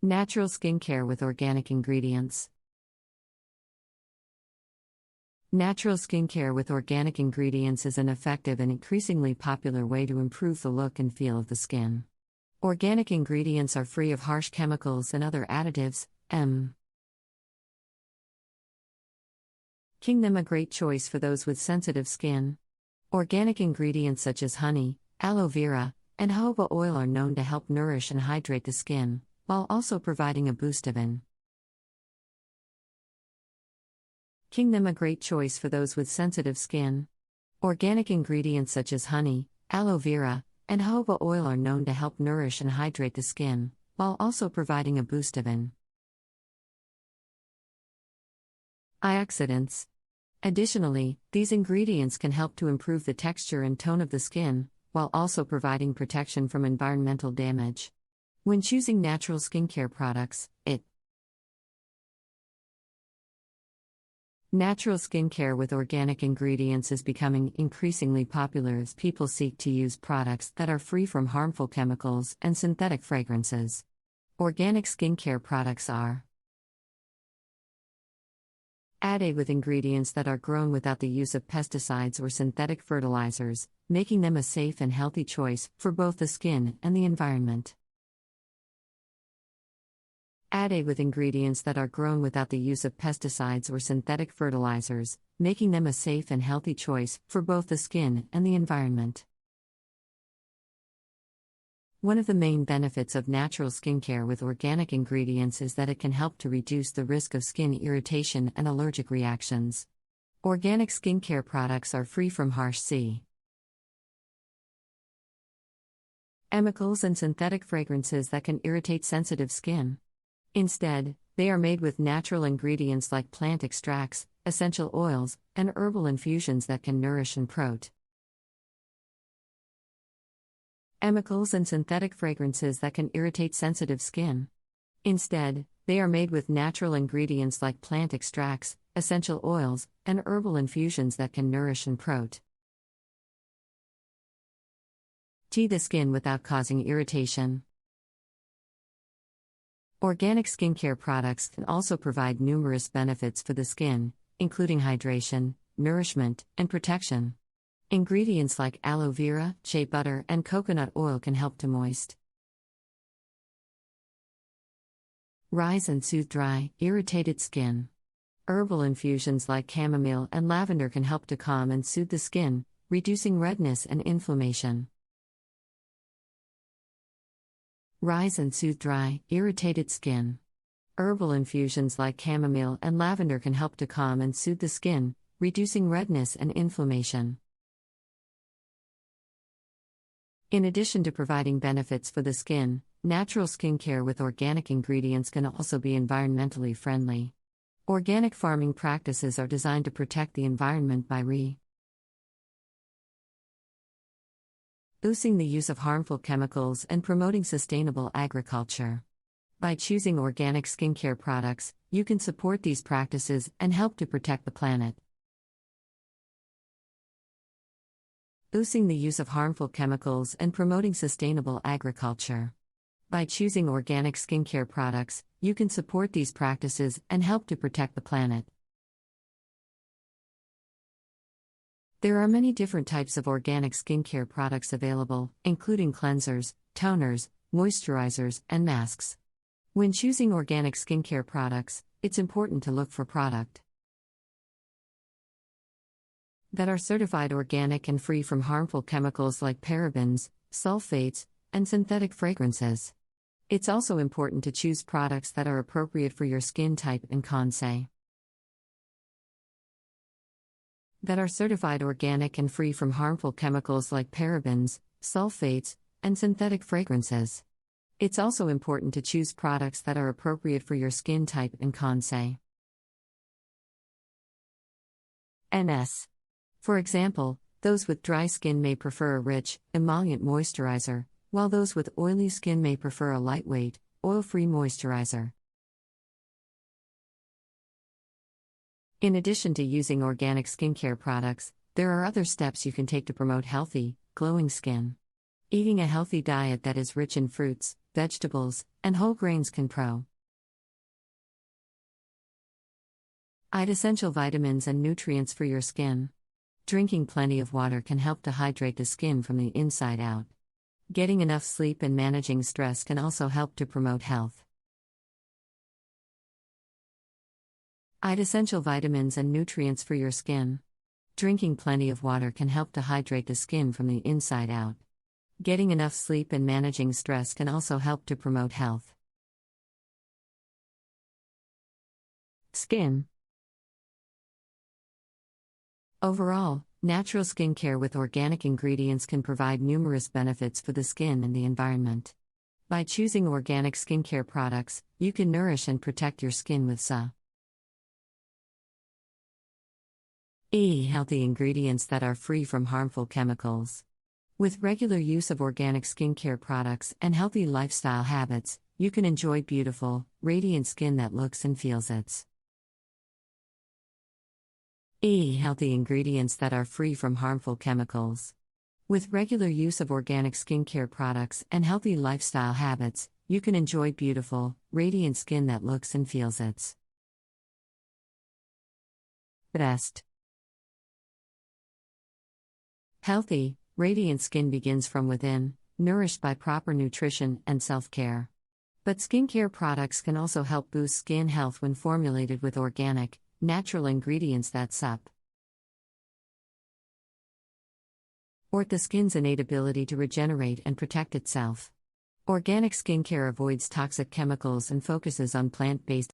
Natural skincare with organic ingredients. Natural skincare with organic ingredients is an effective and increasingly popular way to improve the look and feel of the skin. Organic ingredients are free of harsh chemicals and other additives, making them a great choice for those with sensitive skin. Organic ingredients such as honey, aloe vera, and jojoba oil are known to help nourish and hydrate the skin, while also providing a boost of making them a great choice for those with sensitive skin. Organic ingredients such as honey, aloe vera, and jojoba oil are known to help nourish and hydrate the skin, while also providing a boost of antioxidants. Additionally, these ingredients can help to improve the texture and tone of the skin, while also providing protection from environmental damage. When choosing natural skincare products, Natural skincare with organic ingredients is becoming increasingly popular as people seek to use products that are free from harmful chemicals and synthetic fragrances. Organic skincare products are added with ingredients that are grown without the use of pesticides or synthetic fertilizers, making them a safe and healthy choice for both the skin and the environment. Added with ingredients that are grown without the use of pesticides or synthetic fertilizers, making them a safe and healthy choice for both the skin and the environment. One of the main benefits of natural skincare with organic ingredients is that it can help to reduce the risk of skin irritation and allergic reactions. Organic skincare products are free from harsh chemicals and synthetic fragrances that can irritate sensitive skin. Instead, they are made with natural ingredients like plant extracts, essential oils, and herbal infusions that can nourish and protect. Chemicals and synthetic fragrances that can irritate sensitive skin. Instead, they are made with natural ingredients like plant extracts, essential oils, and herbal infusions that can nourish and protect the skin without causing irritation. Organic skincare products can also provide numerous benefits for the skin, including hydration, nourishment, and protection. Ingredients like aloe vera, shea butter, and coconut oil can help to moisturize and soothe dry, irritated skin. Herbal infusions like chamomile and lavender can help to calm and soothe the skin, reducing redness and inflammation. Rise and soothe dry, irritated skin. Herbal infusions like chamomile and lavender can help to calm and soothe the skin, reducing redness and inflammation. In addition to providing benefits for the skin, natural skincare with organic ingredients can also be environmentally friendly. Organic farming practices are designed to protect the environment by reducing the use of harmful chemicals and promoting sustainable agriculture. By choosing organic skincare products, you can support these practices and help to protect the planet. Reducing the use of harmful chemicals and promoting sustainable agriculture. By choosing organic skincare products, you can support these practices and help to protect the planet. There are many different types of organic skincare products available, including cleansers, toners, moisturizers, and masks. When choosing organic skincare products, it's important to look for products that are certified organic and free from harmful chemicals like parabens, sulfates, and synthetic fragrances. It's also important to choose products that are appropriate for your skin type and that are certified organic and free from harmful chemicals like parabens, sulfates, and synthetic fragrances. It's also important to choose products that are appropriate for your skin type and NS. For example, those with dry skin may prefer a rich, emollient moisturizer, while those with oily skin may prefer a lightweight, oil-free moisturizer. In addition to using organic skincare products, there are other steps you can take to promote healthy, glowing skin. Eating a healthy diet that is rich in fruits, vegetables, and whole grains can provide essential vitamins and nutrients for your skin. Drinking plenty of water can help to hydrate the skin from the inside out. Getting enough sleep and managing stress can also help to promote health. Essential vitamins and nutrients for your skin. Drinking plenty of water can help to hydrate the skin from the inside out. Getting enough sleep and managing stress can also help to promote health. Skin. Overall, natural skincare with organic ingredients can provide numerous benefits for the skin and the environment. By choosing organic skincare products, you can nourish and protect your skin with healthy ingredients that are free from harmful chemicals. With regular use of organic skincare products and healthy lifestyle habits, you can enjoy beautiful, radiant skin that looks and feels its healthy ingredients that are free from harmful chemicals. With regular use of organic skincare products and healthy lifestyle habits, you can enjoy beautiful, radiant skin that looks and feels its best. Healthy, radiant skin begins from within, nourished by proper nutrition and self-care. But skincare products can also help boost skin health when formulated with organic, natural ingredients that support the skin's innate ability to regenerate and protect itself. Organic skincare avoids toxic chemicals and focuses on plant-based